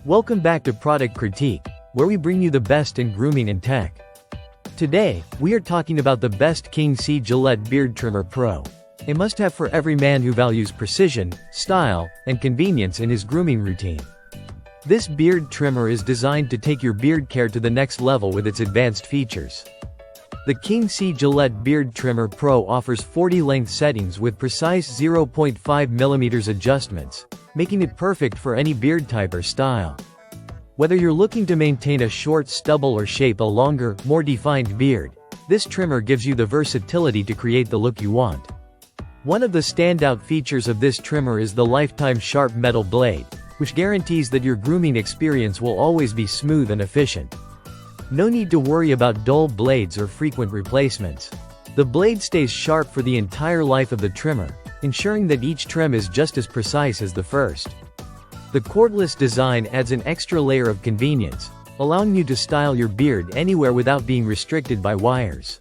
Welcome back to Product Critique, where we bring you the best in grooming and tech. Today, we are talking about the best King C Gillette Beard Trimmer Pro. A must-have for every man who values precision, style, and convenience in his grooming routine. This beard trimmer is designed to take your beard care to the next level with its advanced features. The King C Gillette Beard Trimmer Pro offers 40 length settings with precise 0.5 mm adjustments, making it perfect for any beard type or style. Whether you're looking to maintain a short stubble or shape a longer, more defined beard, this trimmer gives you the versatility to create the look you want. One of the standout features of this trimmer is the lifetime sharp metal blade, which guarantees that your grooming experience will always be smooth and efficient. No need to worry about dull blades or frequent replacements. The blade stays sharp for the entire life of the trimmer, ensuring that each trim is just as precise as the first. The cordless design adds an extra layer of convenience, allowing you to style your beard anywhere without being restricted by wires.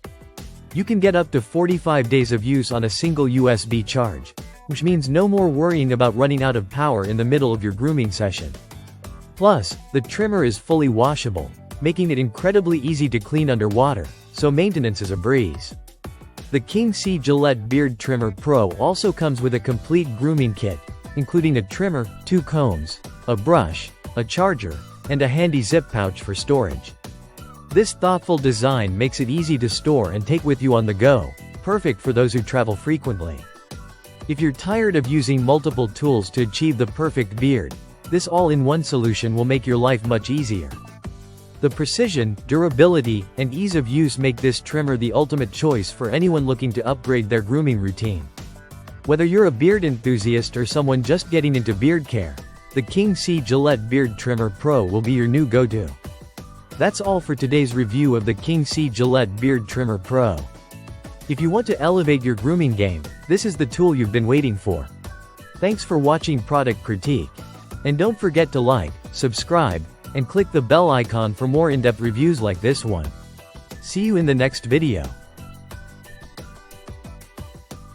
You can get up to 45 days of use on a single USB charge, which means no more worrying about running out of power in the middle of your grooming session. Plus, the trimmer is fully washable, making it incredibly easy to clean underwater, so maintenance is a breeze. The King C Gillette Beard Trimmer Pro also comes with a complete grooming kit, including a trimmer, 2 combs, a brush, a charger, and a handy zip pouch for storage. This thoughtful design makes it easy to store and take with you on the go, perfect for those who travel frequently. If you're tired of using multiple tools to achieve the perfect beard, this all-in-one solution will make your life much easier. The precision, durability, and ease of use make this trimmer the ultimate choice for anyone looking to upgrade their grooming routine. Whether you're a beard enthusiast or someone just getting into beard care, the King C Gillette Beard Trimmer Pro will be your new go-to. That's all for today's review of the King C Gillette Beard Trimmer Pro. If you want to elevate your grooming game, this is the tool you've been waiting for. Thanks for watching Product Critique. And don't forget to like, subscribe, and click the bell icon for more in-depth reviews like this one. See you in the next video.